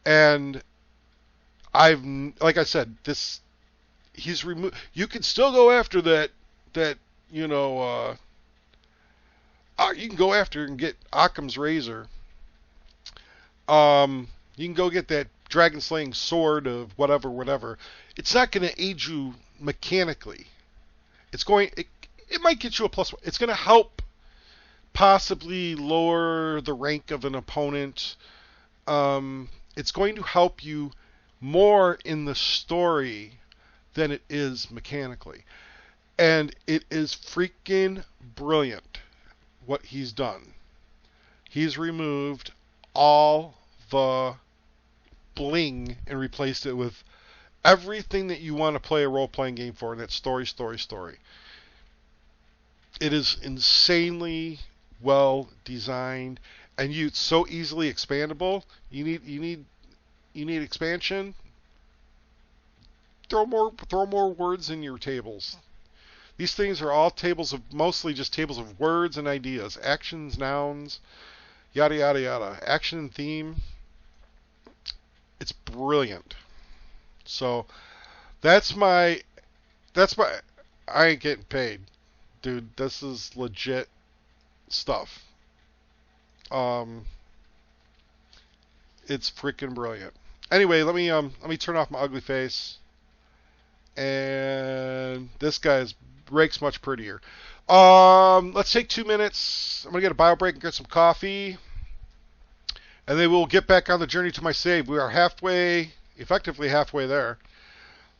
And I've, like I said, this he's removed. You can still go after that you know. You can go after and get Occam's razor. You can go get that dragon slaying sword of whatever, whatever. It's not going to aid you mechanically. It's going. It might get you a plus one. It's going to help possibly lower the rank of an opponent. It's going to help you more in the story than it is mechanically. And it is freaking brilliant what he's done. He's removed all the bling and replaced it with everything that you want to play a role playing game for, and that's story, story, story. It is insanely well designed, and it's so easily expandable. You need expansion. Throw more words in your tables. These things are all tables of mostly just tables of words and ideas, actions, nouns, yada yada yada, action and theme. It's brilliant. So that's my that's my I ain't getting paid, dude. This is legit stuff. Um, it's freaking brilliant. Anyway, let me turn off my ugly face, and this guy's rake's much prettier. Let's take 2 minutes. I'm gonna get a bio break and get some coffee, and then we'll get back on the journey to my save. We are effectively halfway there.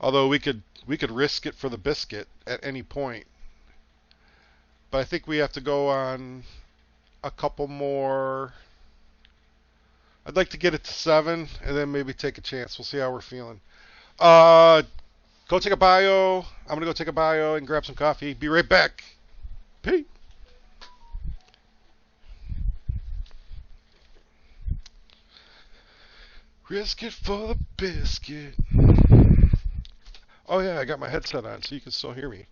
Although we could risk it for the biscuit at any point. But I think we have to go on a couple more. I'd like to get it to 7 and then maybe take a chance. We'll see how we're feeling. Go take a bio. I'm going to go take a bio and grab some coffee. Be right back. Peace. Risk it for the biscuit. Oh yeah, I got my headset on so you can still hear me.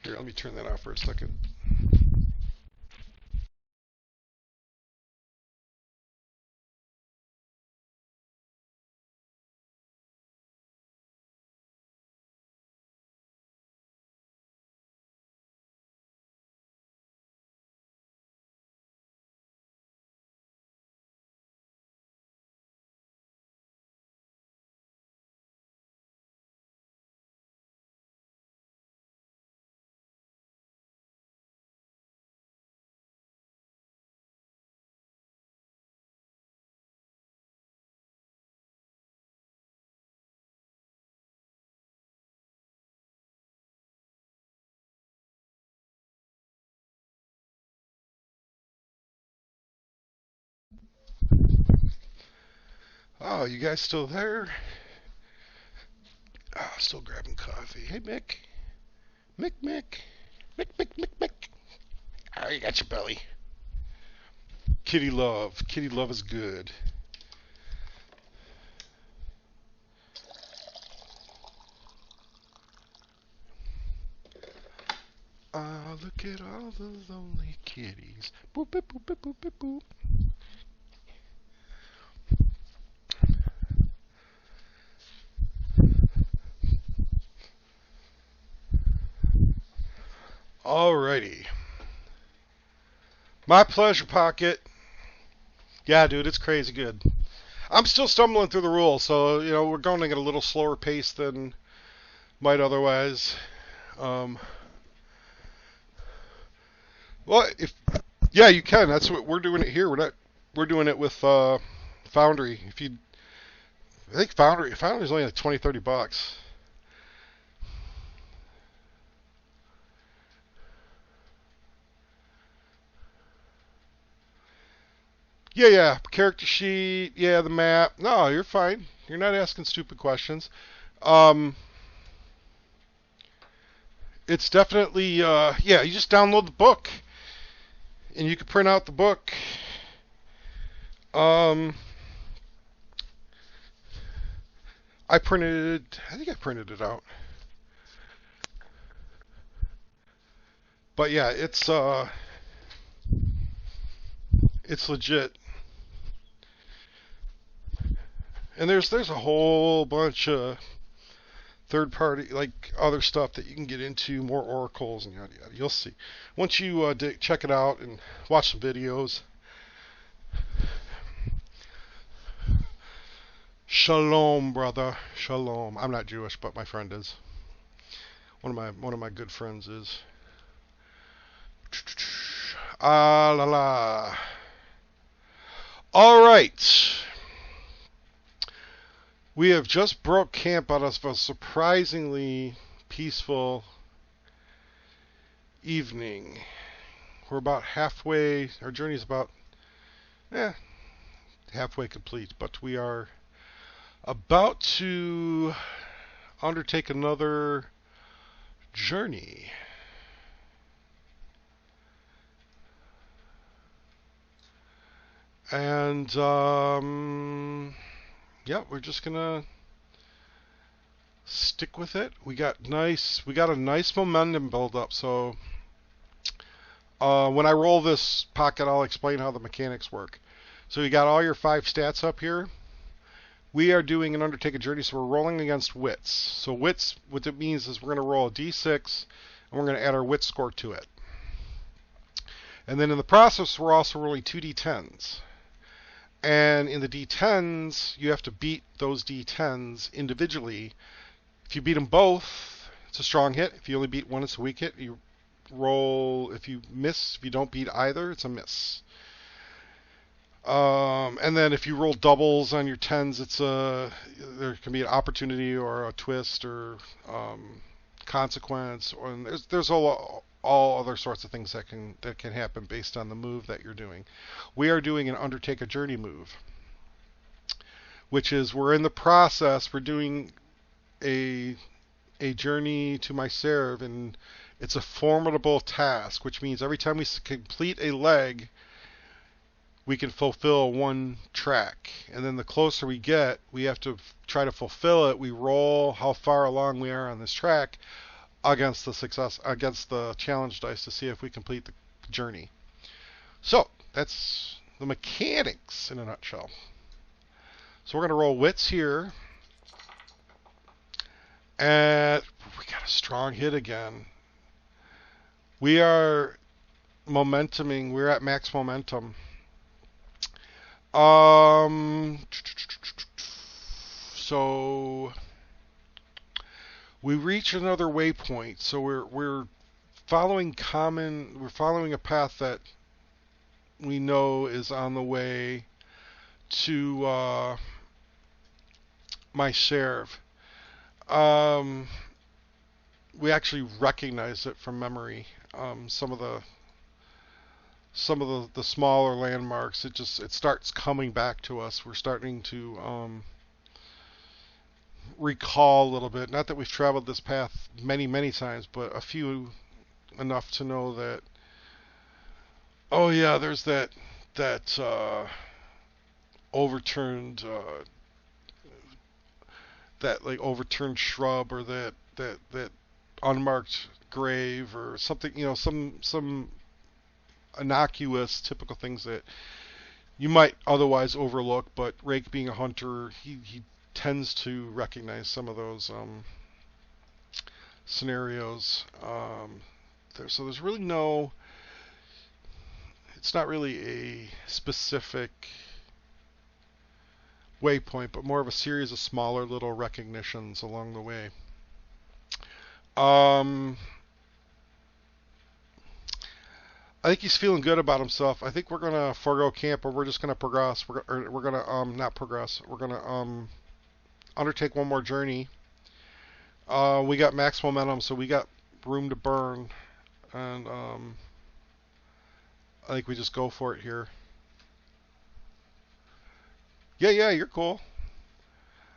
Here, let me turn that off for a second. Oh, you guys still there? Oh, still grabbing coffee. Hey, Mick. Mick, Mick. Mick, Mick, Mick, Mick. Oh, you got your belly. Kitty love. Kitty love is good. Ah, look at all the lonely kitties. Boop, boop, boop, boop, boop, boop, boop. Alrighty. My pleasure pocket. Yeah, dude, it's crazy good. I'm still stumbling through the rules, so we're going at a little slower pace than might otherwise. Um, well, if yeah, you can. That's what we're doing it here. We're doing it with Foundry. I think Foundry's only like 20-30 bucks. Yeah, yeah. Character sheet. Yeah, the map. No, you're fine. You're not asking stupid questions. Um, it's definitely yeah. You just download the book, and you can print out the book. Um, I think I printed it out. But yeah, it's It's legit. And there's a whole bunch of third party, like other stuff that you can get into, more oracles and yada yada. You'll see once you check it out and watch some videos. Shalom, brother. Shalom. I'm not Jewish, but my friend is. One of my good friends is. Ah la la. All right. We have just broke camp out of a surprisingly peaceful evening. We're about halfway. Our journey is about halfway complete, but we are about to undertake another journey. And yeah, we're just gonna stick with it. We got a nice momentum build up. So when I roll this pocket, I'll explain how the mechanics work. So you got all your 5 stats up here. We are doing an undertake a journey, so we're rolling against wits. So wits, what it means is we're going to roll a d6, and we're going to add our wit score to it. And then in the process, we're also rolling 2 d10s. And in the d10s, you have to beat those d10s individually. If you beat them both, it's a strong hit. If you only beat one, it's a weak hit. You roll, if you don't beat either, it's a miss. And then if you roll doubles on your 10s, there can be an opportunity or a twist or consequence, and there's all other sorts of things that can happen based on the move that you're doing. We are doing an undertake a journey move, which is we're in the process. We're doing a journey to my serve, and it's a formidable task, which means every time we complete a leg, we can fulfill one track. And then the closer we get, we have to try to fulfill it. We roll how far along we are on this track against the challenge dice to see if we complete the journey. So that's the mechanics in a nutshell. So we're going to roll wits here. And we got a strong hit again. We are momentuming. We're at max momentum. So we reach another waypoint. So we're following a path that we know is on the way to my serve. We actually recognize it from memory. Some of the smaller landmarks, it starts coming back to us. We're starting to recall a little bit. Not that we've traveled this path many times, but a few enough to know that. Oh yeah, there's that overturned overturned shrub, or that unmarked grave, or something. Some innocuous, typical things that you might otherwise overlook, but Rake being a hunter, he tends to recognize some of those scenarios. So there's really it's not really a specific waypoint, but more of a series of smaller little recognitions along the way. I think he's feeling good about himself. I think we're gonna forego camp, or we're just gonna progress. We're gonna not progress. We're gonna undertake one more journey. We got max momentum, so we got room to burn, and I think we just go for it here. Yeah, you're cool.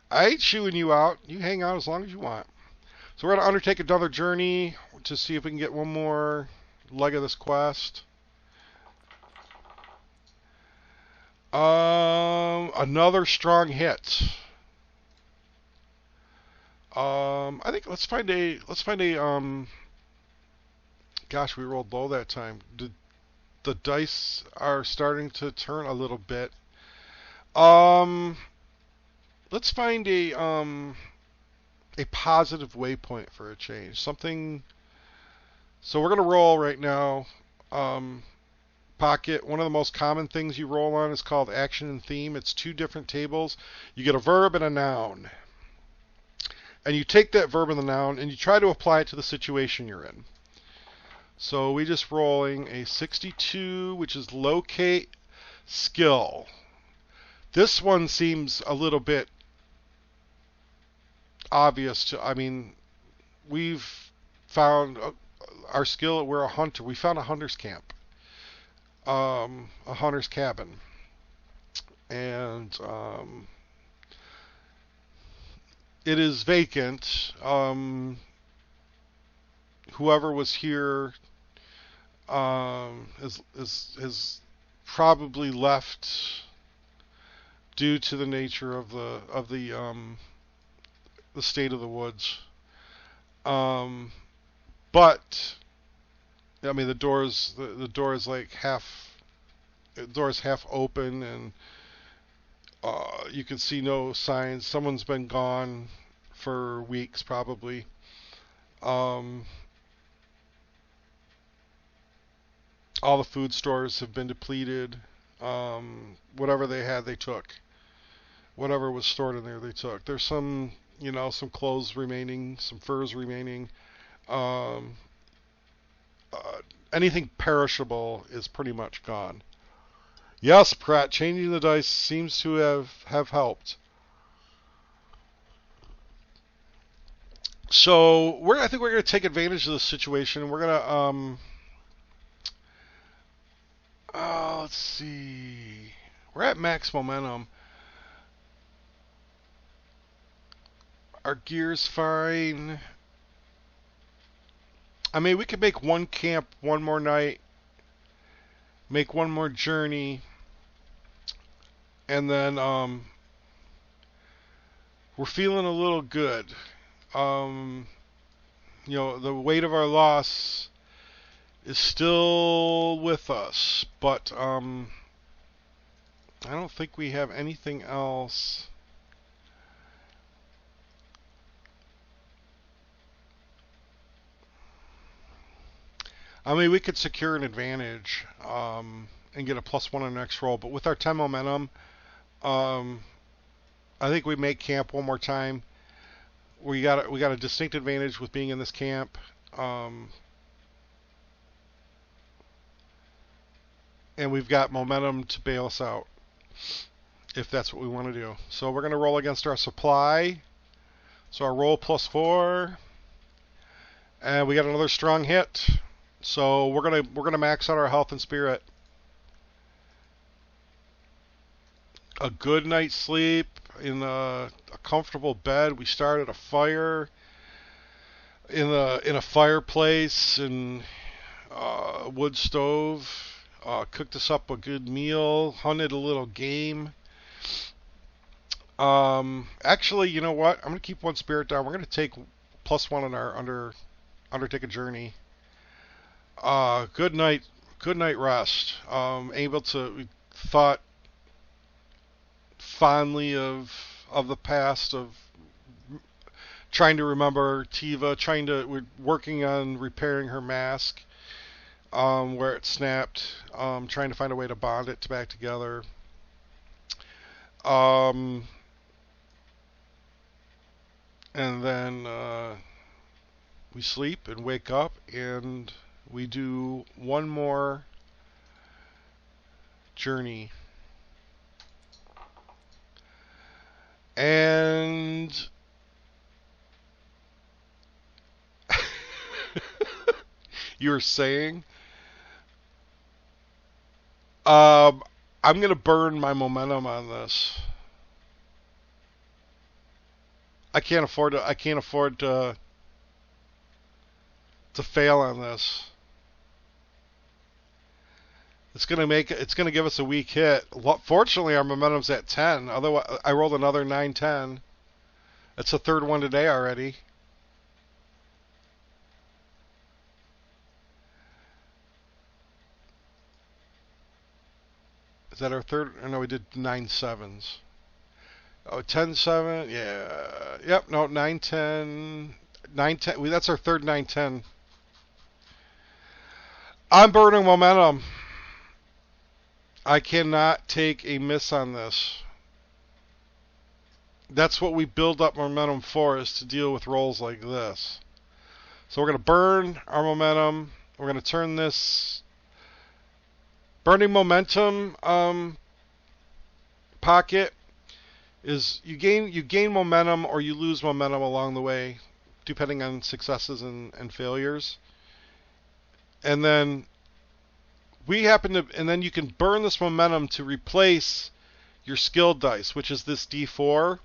I ain't shooing you out. You hang out as long as you want. So we're gonna undertake another journey to see if we can get one more leg of this quest. Another strong hit. I think let's find a gosh, we rolled low that time. The the dice are starting to turn a little bit. Um, let's find a positive waypoint for a change. Something. So we're gonna roll right now. Um, Pocket. One of the most common things you roll on is called action and theme. It's two different tables. You get a verb and a noun, and you take that verb and the noun and you try to apply it to the situation you're in. So we just rolling a 62, which is locate skill. This one seems a little bit obvious to, I mean, we've found our skill, we're a hunter. We found a hunter's camp, a hunter's cabin. And it is vacant. Whoever was here is probably left due to the nature of the state of the woods. But I mean, the door is like the door is half open, and you can see no signs. Someone's been gone for weeks, probably. All the food stores have been depleted. Whatever they had, they took. Whatever was stored in there, they took. There's some, some clothes remaining, some furs remaining. Anything perishable is pretty much gone. Yes, Pratt, changing the dice seems to have helped. So I think we're going to take advantage of the situation. We're going to, let's see. We're at max momentum. Our gear's fine. I mean, we could make one camp one more night, make one more journey, and then we're feeling a little good. The weight of our loss is still with us, but I don't think we have anything else. I mean, we could secure an advantage and get a +1 on the next roll, but with our 10 momentum, I think we make camp one more time. We got a distinct advantage with being in this camp, and we've got momentum to bail us out if that's what we want to do. So we're going to roll against our supply. So our roll +4, and we got another strong hit. So we're gonna max out our health and spirit. A good night's sleep in a comfortable bed. We started a fire in a fireplace and a wood stove. Cooked us up a good meal. Hunted a little game. Actually, you know what? I'm gonna keep one spirit down. We're gonna take +1 on our undertake a journey. Good night rest. We thought fondly of the past, of trying to remember Tiva, we're working on repairing her mask, where it snapped, trying to find a way to bond it back together. And then we sleep and wake up, and we do one more journey. And you were saying, I'm going to burn my momentum on this. I can't afford to fail on this. It's gonna give us a weak hit. Fortunately, our momentum's at 10. Otherwise, I rolled another 9-10. That's the third one today already. Is that our third? I know we did 9 sevens. Oh, 10 7. Yeah. Yep. No, 9 10. 9 10. That's our third 9 10. I'm burning momentum. I cannot take a miss on this. That's what we build up momentum for, is to deal with rolls like this. So we're going to burn our momentum. We're going to turn this burning momentum pocket is you gain momentum or you lose momentum along the way, depending on successes and failures. And then and then you can burn this momentum to replace your skill dice, which is this D4, or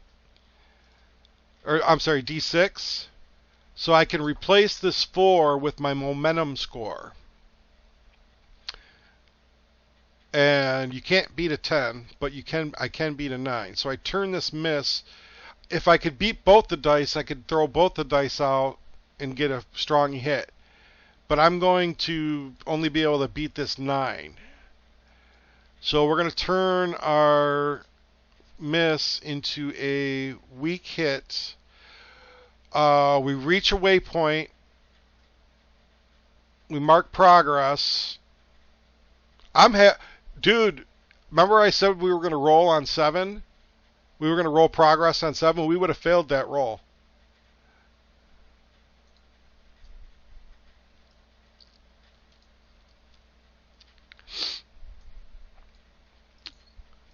I'm sorry, D6. So I can replace this 4 with my momentum score. And you can't beat a 10, but I can beat a 9. So I turn this miss. If I could beat both the dice, I could throw both the dice out and get a strong hit. But I'm going to only be able to beat this 9. So we're going to turn our miss into a weak hit. We reach a waypoint. We mark progress. Dude, remember I said we were going to roll on 7? We were going to roll progress on 7. We would have failed that roll.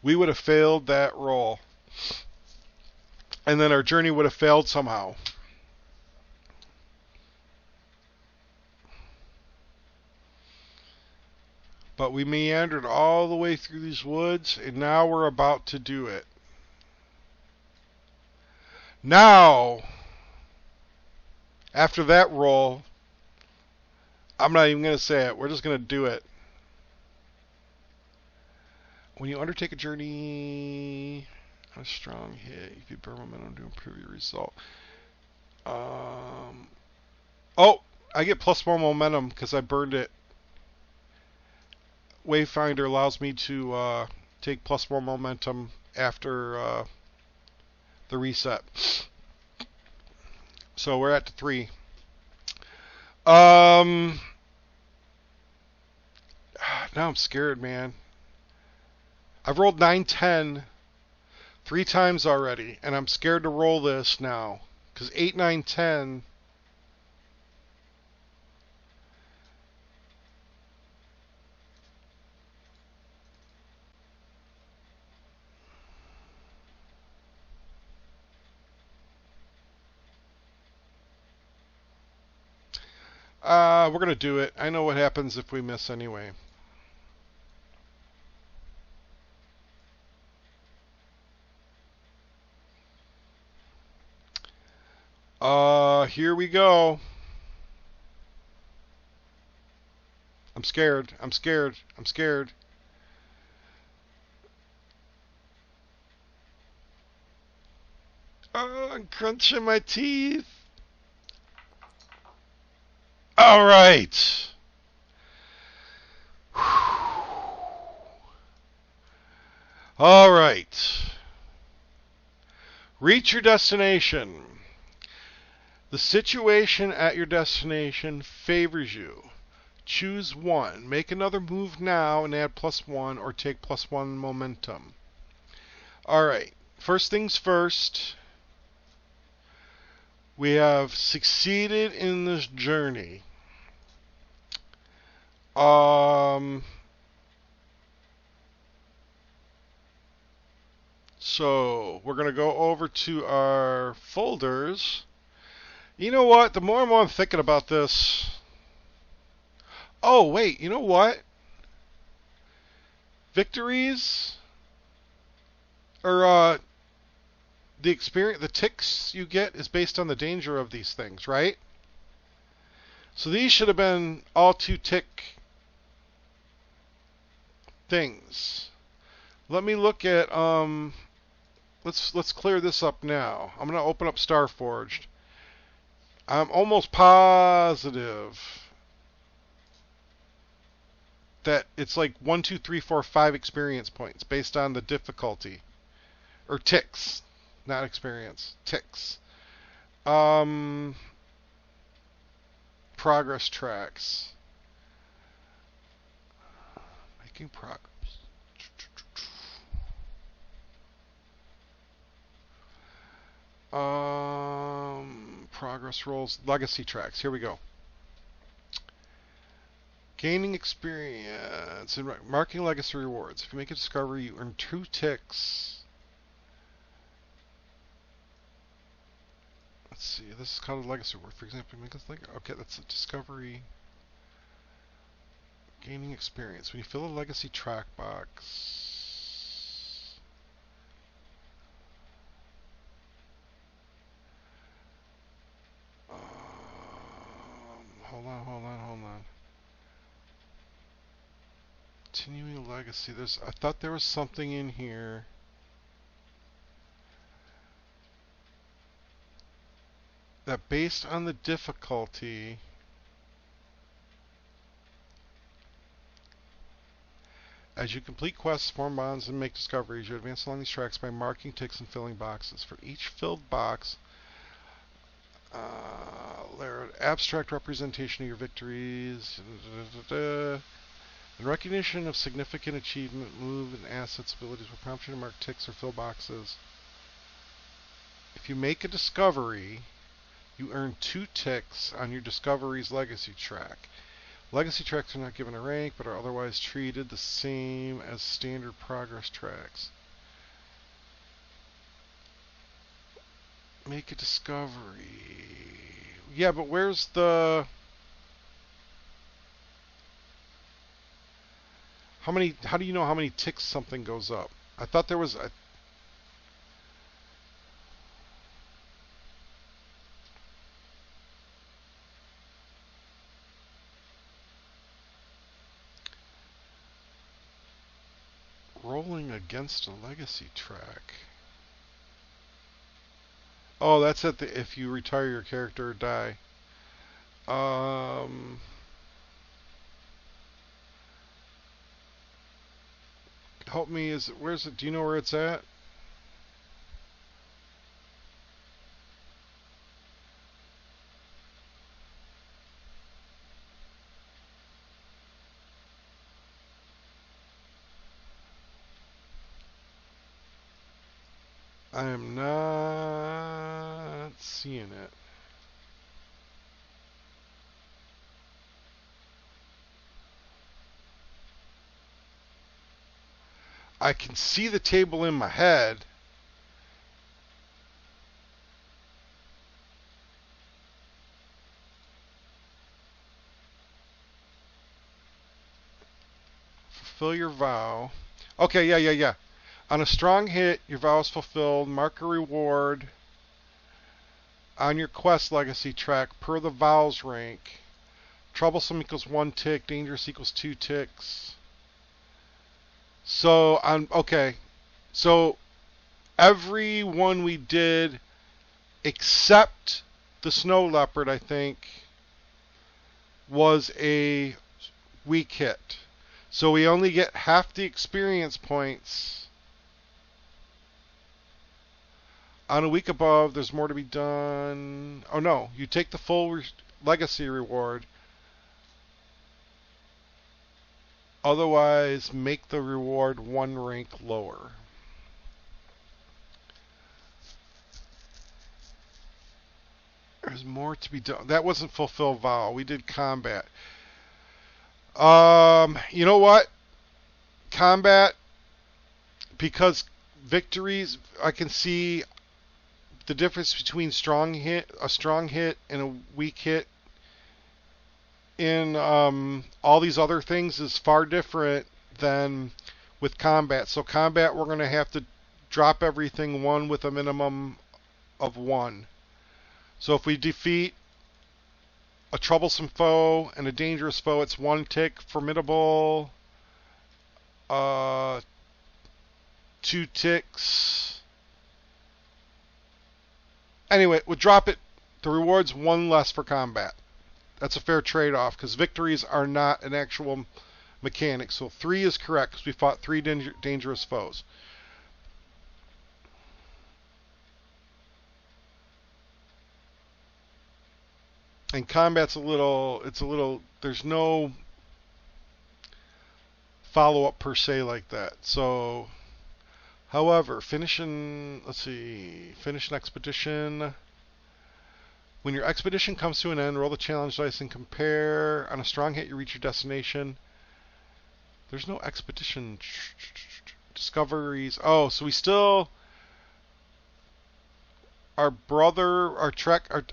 We would have failed that roll. And then our journey would have failed somehow. But we meandered all the way through these woods, and now we're about to do it. Now, after that roll, I'm not even going to say it. We're just going to do it. When you undertake a journey on a strong hit, you can burn momentum to improve your result. Oh, I get +1 momentum because I burned it. Wayfinder allows me to take +1 momentum after the reset. So we're at 3. Now I'm scared, man. I've rolled 9 10 3 times already, and I'm scared to roll this now because 8 9 10. We're going to do it. I know what happens if we miss anyway. Here we go. I'm scared. I'm scared. I'm scared. Oh, I'm crunching my teeth. All right. All right. Reach your destination. The situation at your destination favors you. Choose one. Make another move now and add +1 or take +1 momentum. All right. First things first. We have succeeded in this journey. So we're going to go over to our folders. You know what? The more and more I'm thinking about this. Oh, wait. You know what? Victories? Or, the experience, the ticks you get is based on the danger of these things, right? So these should have been all 2 tick things. Let me look at, let's clear this up now. I'm going to open up Starforged. I'm almost positive. that it's like 1, 2, 3, 4, 5 experience points based on the difficulty. Or ticks. Not experience. Ticks. Progress tracks. Making progress. Progress rolls. Legacy tracks. Here we go. Gaining experience and marking legacy rewards. If you make a discovery, you earn 2 ticks. Let's see. This is called a legacy reward. For example, make a okay, that's a discovery. Gaining experience. When you fill a legacy track box. Hold on. Continuing legacy. I thought there was something in here. That based on the difficulty, as you complete quests, form bonds, and make discoveries, you advance along these tracks by marking ticks and filling boxes. For each filled box, abstract representation of your victories. The recognition of significant achievement, move, and assets, abilities will prompt you to mark ticks or fill boxes. If you make a discovery, you earn 2 ticks on your discovery's legacy track. Legacy tracks are not given a rank, but are otherwise treated the same as standard progress tracks. Make a discovery. Yeah, but where's the... How do you know how many ticks something goes up? I thought there was a... Rolling against a legacy track. Oh, that's at the if you retire your character or die. Help me. Where's it? Do you know where it's at? I am not seeing it. I can see the table in my head. Fulfill your vow. Okay, yeah. On a strong hit, your vow is fulfilled. Mark a reward on your quest legacy track per the vow's rank. Troublesome equals 1 tick. Dangerous equals 2 ticks. So, okay. So, every one we did except the snow leopard, I think, was a weak hit. So we only get half the experience points. On a week above, there's more to be done. Oh no, you take the full legacy reward. Otherwise, make the reward 1 rank lower. There's more to be done. That wasn't fulfill vow. We did combat. You know what? Combat, because victories, I can see the difference between a strong hit and a weak hit in all these other things is far different than with combat. So combat, we're going to have to drop everything 1 with a minimum of 1. So if we defeat a troublesome foe and a dangerous foe, it's 1 tick. Formidable, 2 ticks. Anyway, we'll drop it. The reward's 1 less for combat. That's a fair trade-off because victories are not an actual mechanic. So 3 is correct because we fought 3 dangerous foes. And combat's there's no follow-up per se like that. So, however, finish an expedition. When your expedition comes to an end, roll the challenge dice and compare. On a strong hit, you reach your destination. There's no expedition discoveries. Oh, so we still... Our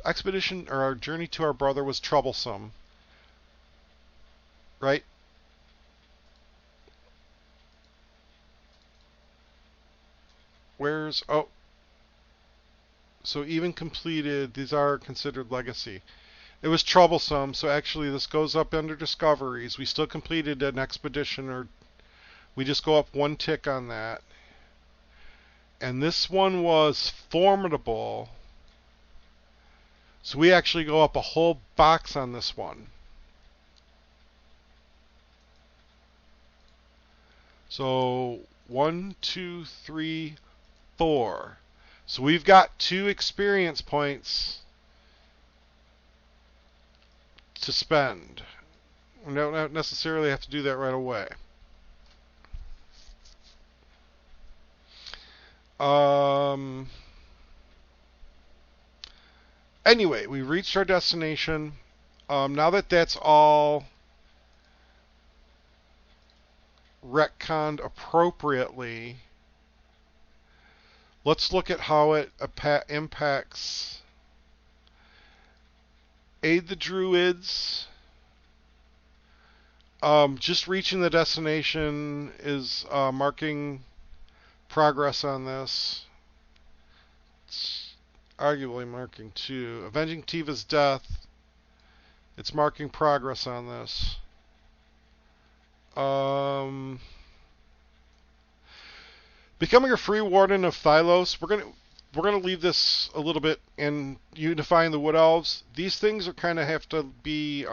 expedition, or our journey to our brother was troublesome. Right? Oh. So even completed, these are considered legacy. It was troublesome, so actually this goes up under discoveries. We still completed an expedition, or we just go up 1 tick on that. And this one was formidable. So we actually go up a whole box on this one. So 1, 2, 3, 4. So we've got 2 experience points to spend. We don't necessarily have to do that right away. Anyway, we reached our destination. Now that that's all retconned appropriately, let's look at how it impacts aid the druids. Just reaching the destination is marking progress on this. It's arguably marking 2. Avenging Tiva's death. It's marking progress on this. Becoming a free warden of Thylos. We're gonna leave this a little bit in unifying the wood elves. These things are kind of have to be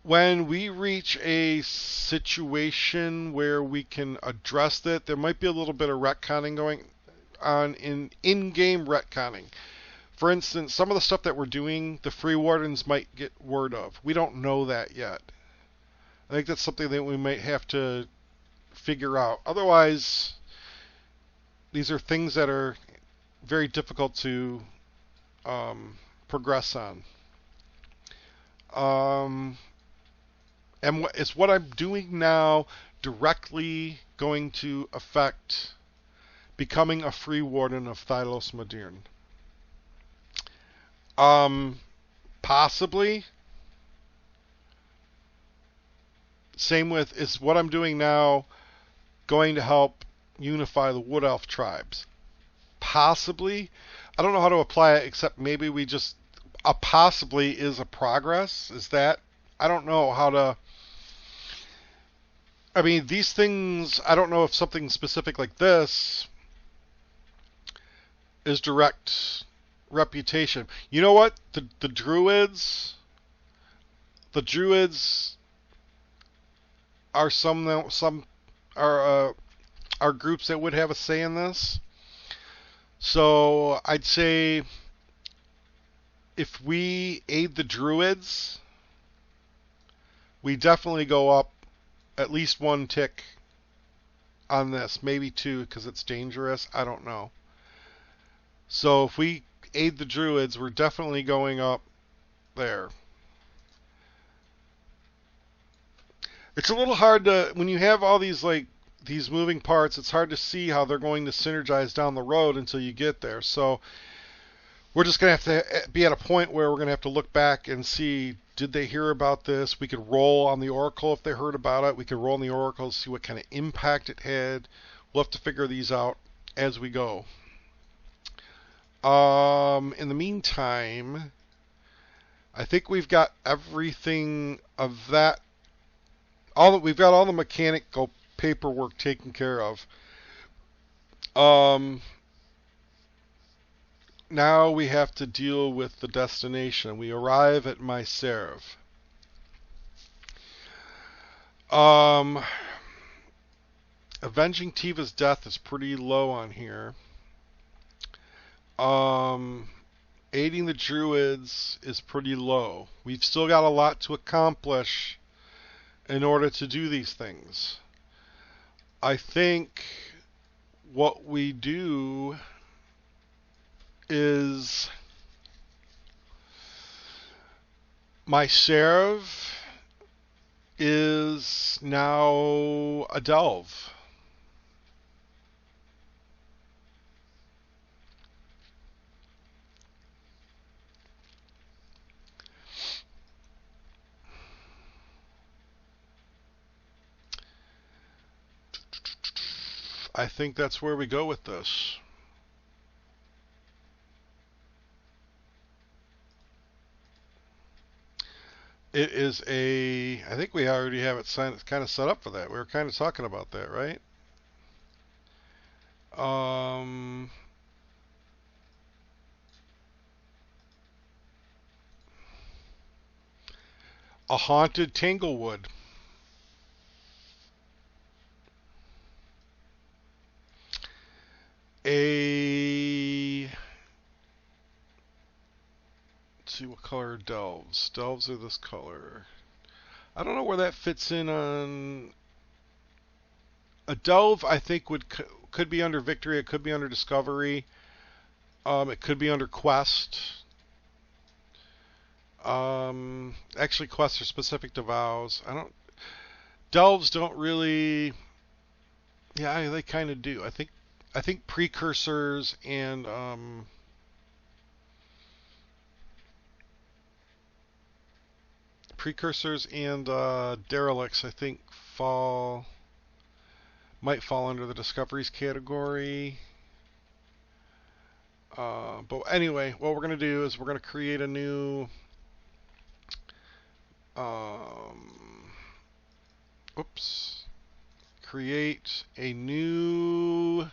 when we reach a situation where we can address that, there might be a little bit of retconning going on in-game retconning. For instance, some of the stuff that we're doing, the free wardens might get word of. We don't know that yet. I think that's something that we might have to figure out. Otherwise, these are things that are very difficult to progress on. And is what I'm doing now directly going to affect becoming a free warden of Thylos Modern? Possibly. Same with, is what I'm doing now going to help unify the Wood Elf tribes? Possibly. I don't know how to apply it, except maybe we just, a possibly is a progress. Is that? I don't know how to. I mean, these things, I don't know if something specific like this is direct reputation. You know what? The druids are some are groups that would have a say in this. So I'd say if we aid the druids, we definitely go up at least 1 tick on this, maybe 2 because it's dangerous. I don't know. So if we aid the druids, we're definitely going up there. It's a little hard to, when you have all these these moving parts, it's hard to see how they're going to synergize down the road until you get there. So we're just going to have to be at a point where we're going to have to look back and see, did they hear about this? We could roll on the Oracle if they heard about it. We could roll on the Oracle to see what kind of impact it had. We'll have to figure these out as we go. In the meantime, I think we've got everything of that. We've got all the mechanical paperwork taken care of. now we have to deal with the destination. We arrive at my serve. Um, Avenging Tiva's death is pretty low on here. Um, Aiding the Druids is pretty low. We've still got a lot to accomplish in order to do these things. I think what we do is my serve is now a delve. I think that's where we go with this. It is a. I think we already have it kind of set up for that. We were kind of talking about that, right? Um, a haunted Tanglewood. A. Let's see what color are delves. Delves are this color. I don't know where that fits in on a delve. I think could be under victory. It could be under discovery. It could be under quest. Actually, quests are specific to vows. I don't. Delves don't really. Yeah, they kind of do. I think precursors and derelicts. I think might fall under the discoveries category. But anyway, what we're going to do is we're going to create a new. Oops. Create a new.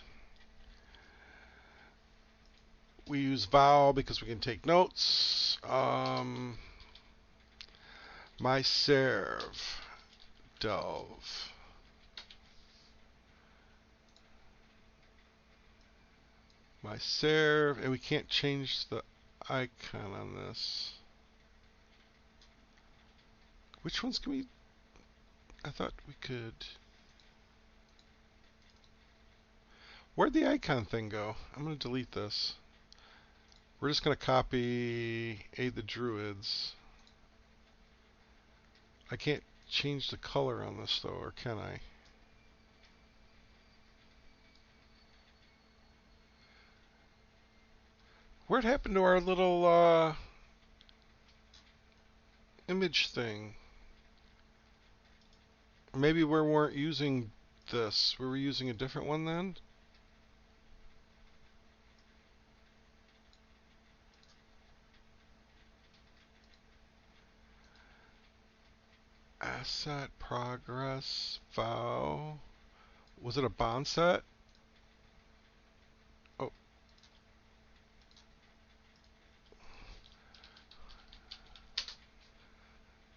We use vow because we can take notes. My serve. Delve. My serve. And we can't change the icon on this. Which ones can we? I thought we could. Where'd the icon thing go? I'm going to delete this. We're just going to copy Aid the Druids. I can't change the color on this though, or can I? Where'd happen to our little image thing? Maybe we weren't using this. We were using a different one then? Asset, progress, vow. Was it a bond set? Oh.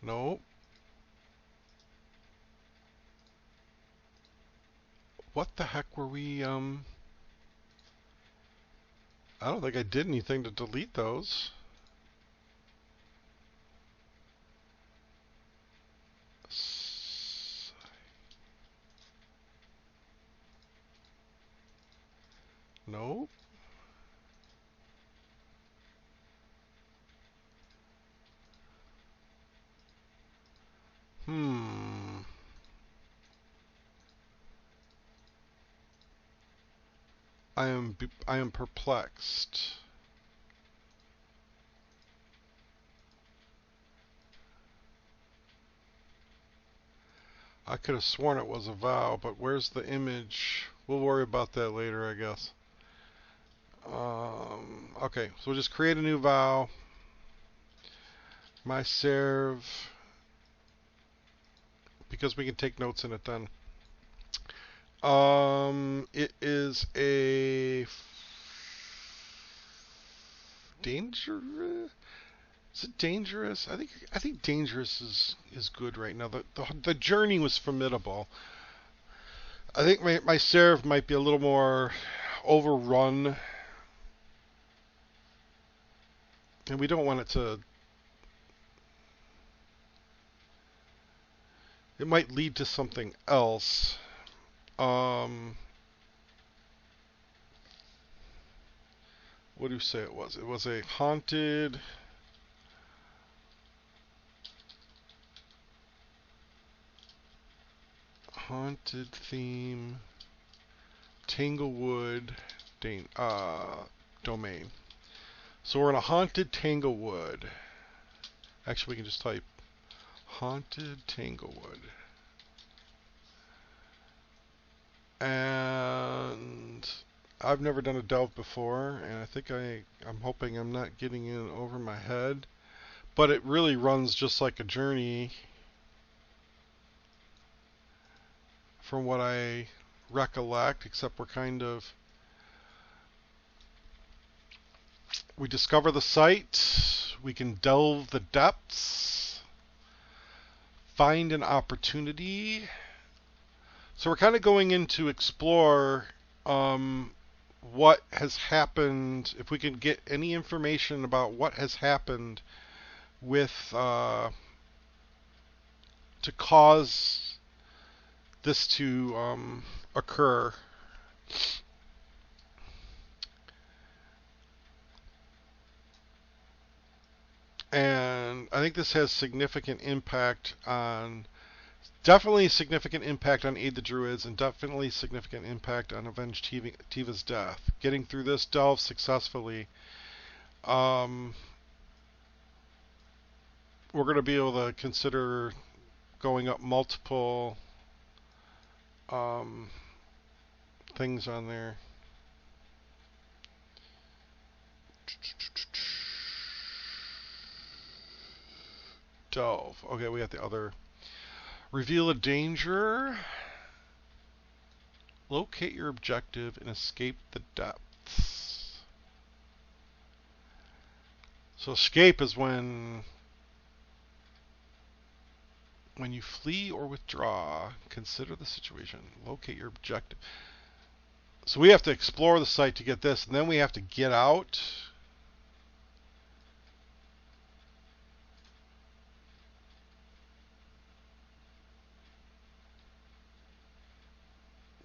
No. What the heck were we, I don't think I did anything to delete those. No. Hmm. I am perplexed. I could have sworn it was a vow, but where's the image? We'll worry about that later, I guess. Okay, so we'll just create a new vow. My serve, because we can take notes in it then. It is a dangerous. Is it dangerous? I think dangerous is good right now. The journey was formidable. I think my serve might be a little more overrun, and we don't want it to. It might lead to something else. What do you say it was? It was a haunted theme Tanglewood domain. So we're in a haunted Tanglewood. Actually, we can just type haunted Tanglewood. And I've never done a delve before, and I think I'm hoping I'm not getting in over my head. But it really runs just like a journey from what I recollect, except we discover the site, we can delve the depths, find an opportunity. So we're kind of going in to explore what has happened, if we can get any information about what has happened with to cause this to occur. And I think this has significant impact on, definitely significant impact on Aid the Druids, and definitely significant impact on Avenge Tiva's death. Getting through this delve successfully, we're going to be able to consider going up multiple things on there. Delve. Okay, we got the other. Reveal a danger. Locate your objective and escape the depths. So escape is when you flee or withdraw. Consider the situation. Locate your objective. So we have to explore the site to get this, and then we have to get out.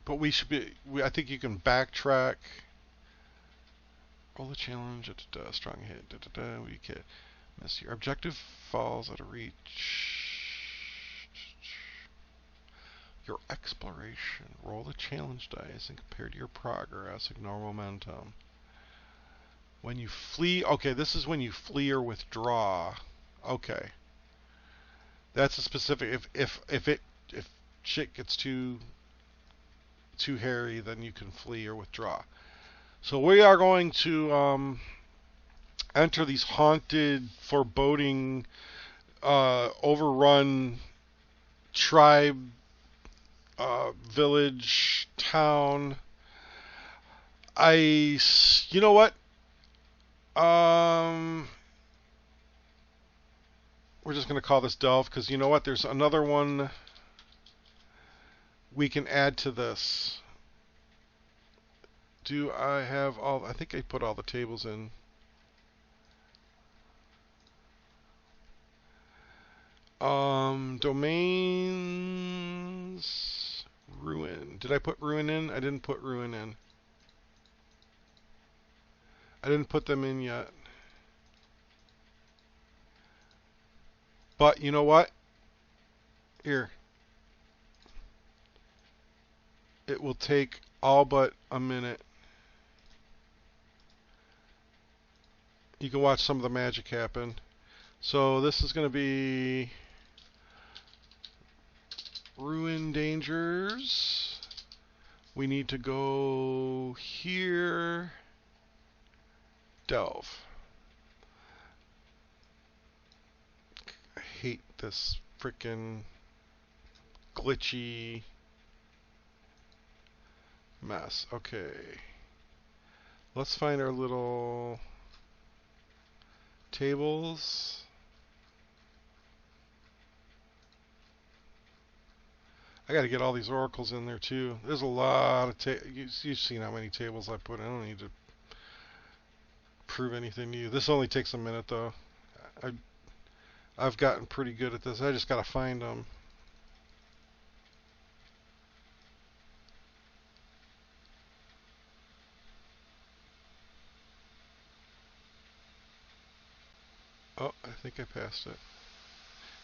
But we should be. I think you can backtrack. Roll the challenge. Strong hit. We can miss. Your objective falls out of reach. Your exploration. Roll the challenge dice and compare to your progress. Ignore momentum. When you flee. Okay, this is when you flee or withdraw. Okay. That's a specific. If shit gets too hairy, then you can flee or withdraw. So we are going to enter these haunted, foreboding, overrun tribe, village, town. You know what? We're just going to call this Delve, because you know what? There's another one we can add to this. Do I have all? I think I put all the tables in. Domains, ruin. Did I put ruin in? I didn't put ruin in. I didn't put them in yet. But you know what? Here. It will take all but a minute. You can watch some of the magic happen. So this is going to be ruin dangers. We need to go here. Delve. I hate this frickin' glitchy mess. Okay. Let's find our little tables. I got to get all these oracles in there too. There's a lot of you've seen how many tables I put in. I don't need to prove anything to you. This only takes a minute though. I, I've gotten pretty good at this. I just got to find them. Oh, I think I passed it.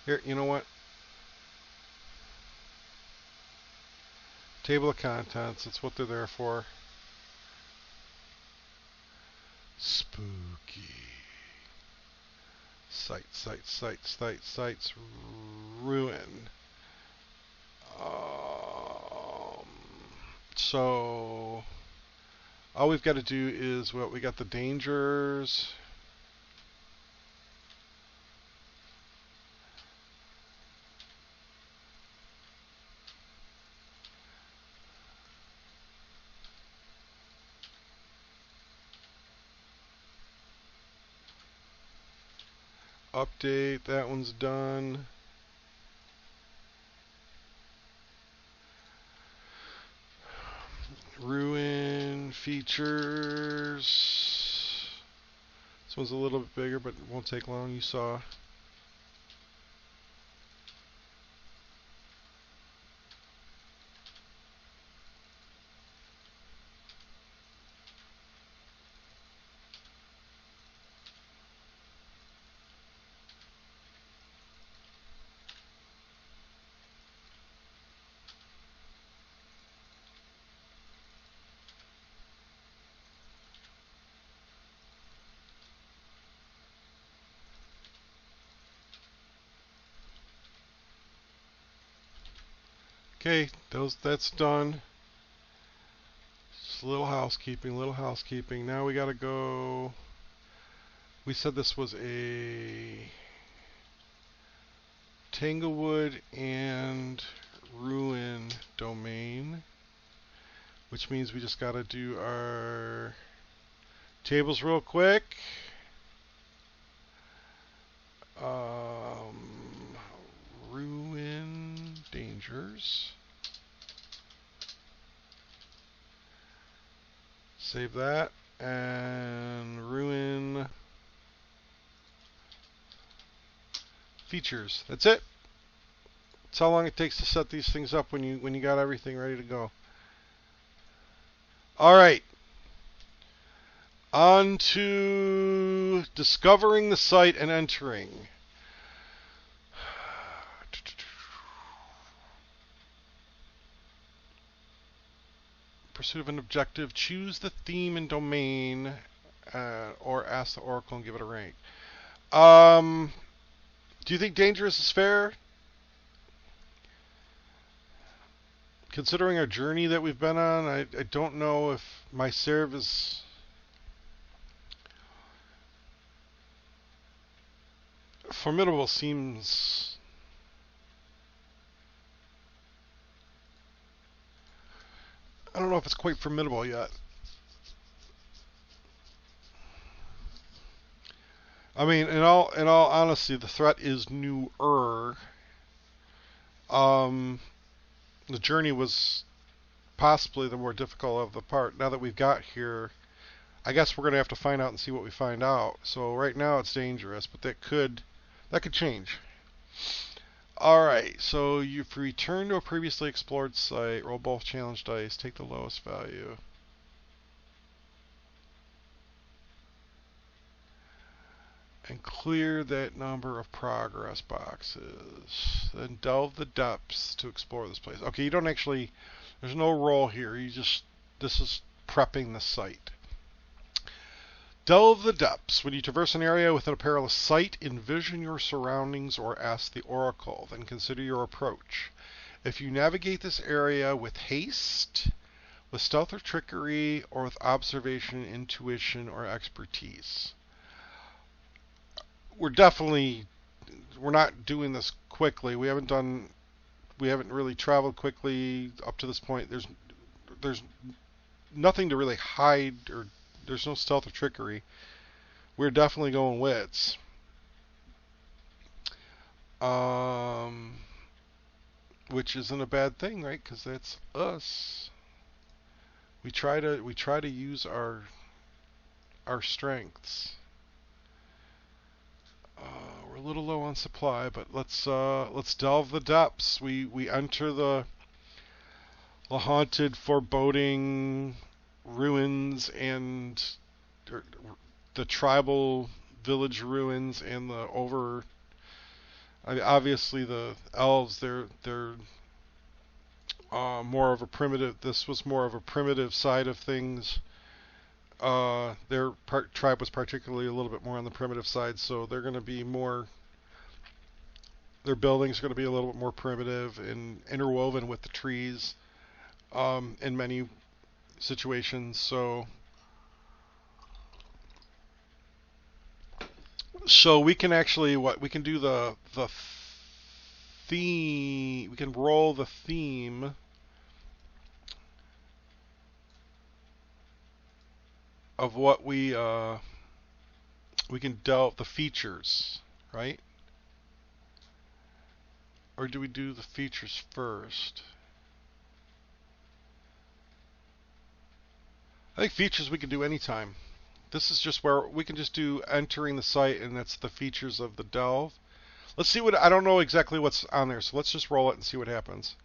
Here, you know what? Table of contents. That's what they're there for. Spooky. Sites. Ruin. Um, so, all we've got to do is, well, we got the dangers. Update, that one's done. Ruin features. This one's a little bit bigger, but it won't take long, you saw. Okay, that's done. Just a little housekeeping. Now we gotta go. We said this was a Tanglewood and Ruin domain, which means we just gotta do our tables real quick. Ruin dangers. Save that. And ruin features. That's it. That's how long it takes to set these things up when you got everything ready to go. All right. On to discovering the site and entering. Pursuit of an objective. Choose the theme and domain, or ask the oracle and give it a rank. Do you think dangerous is fair? Considering our journey that we've been on, I don't know if my serve is... Formidable seems... I don't know if it's quite formidable yet. I mean, in all honesty, the threat is newer. The journey was possibly the more difficult of the part. Now that we've got here, I guess we're going to have to find out and see what we find out. So right now it's dangerous, but that could change. Alright, so you've returned to a previously explored site. Roll both challenge dice. Take the lowest value. And clear that number of progress boxes. Then delve the depths to explore this place. Okay, you don't actually... There's no roll here. This is prepping the site. Delve the depths. When you traverse an area within a perilous site, envision your surroundings or ask the oracle. Then consider your approach. If you navigate this area with haste, with stealth or trickery, or with observation, intuition, or expertise. We're not doing this quickly. We haven't really traveled quickly up to this point. There's nothing to really hide, or there's no stealth or trickery. We're definitely going wits. Um, which isn't a bad thing, right? Because that's us. We try to use our strengths. We're a little low on supply, but let's delve the depths. We enter the haunted, foreboding ruins and er, the tribal village ruins and the over. Obviously, the elves. They're more of a primitive. This was more of a primitive side of things. Their tribe was particularly a little bit more on the primitive side, so they're going to be more. Their buildings are going to be a little bit more primitive and interwoven with the trees in many situations. So we can actually what we can do the theme. We can roll the theme of what we can delve the features, right? Or do we do the features first? I think features we can do anytime. This is just where we can just do entering the site, and that's the features of the delve. Let's see what I don't know exactly what's on there, so let's just roll it and see what happens.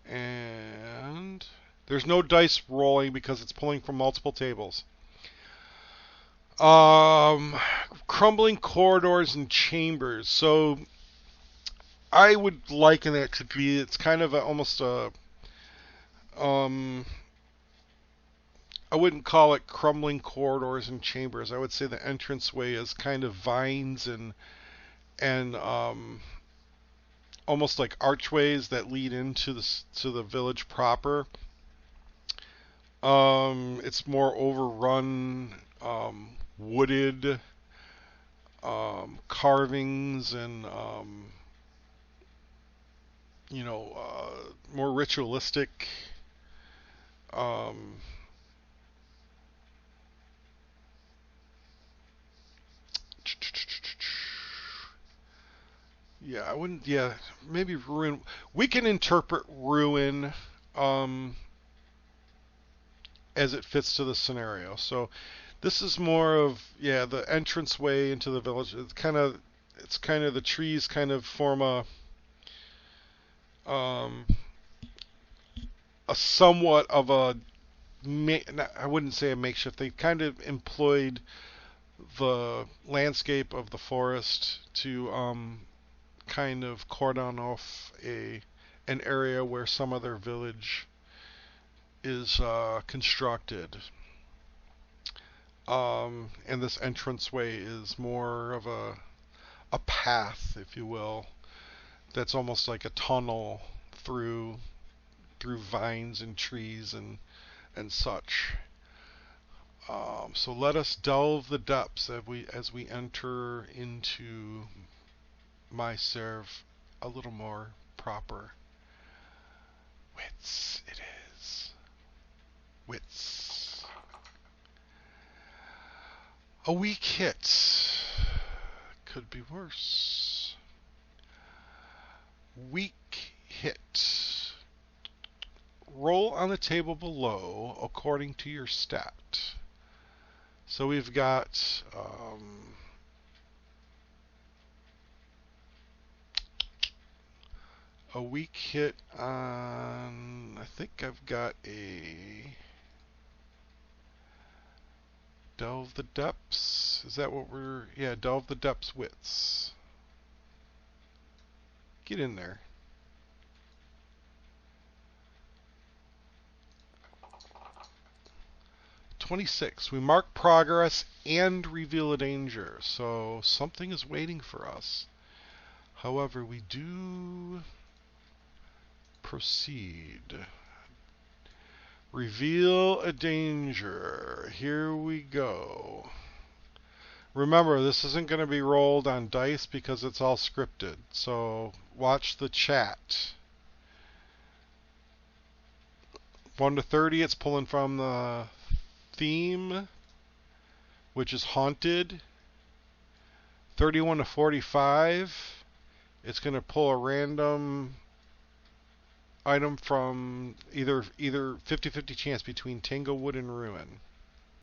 And there's no dice rolling because it's pulling from multiple tables. Crumbling corridors and chambers. So I would liken it to be. It's kind of almost a. I wouldn't call it crumbling corridors and chambers. I would say the entranceway is kind of vines and almost like archways that lead into the village proper. It's more overrun, wooded carvings and more ritualistic. Um, yeah, I wouldn't. Yeah, maybe ruin. We can interpret ruin as it fits to the scenario. So this is more of the entranceway into the village. It's kind of the trees kind of form um, a somewhat of a I wouldn't say a makeshift. They kind of employed the landscape of the forest to kind of cordon off an area where some other village is constructed. And this entranceway is more of a path, if you will, that's almost like a tunnel through vines and trees and such. So let us delve the depths as we enter into my serve a little more proper. Wits, it is. Wits. A weak hit. Could be worse. Weak hit. Roll on the table below according to your stat. So we've got a weak hit on. I think I've got a delve the depths. Is that what we're? Yeah, delve the depths wits. Get in there. $26. We mark progress and reveal a danger, so something is waiting for us. However, we do proceed. Reveal a danger. Here we go. Remember, this isn't going to be rolled on dice because it's all scripted, so watch the chat. 1 to 30, it's pulling from the theme, which is haunted. 31 to 45 It's going to pull a random item from either 50-50 chance between Tanglewood and Ruin.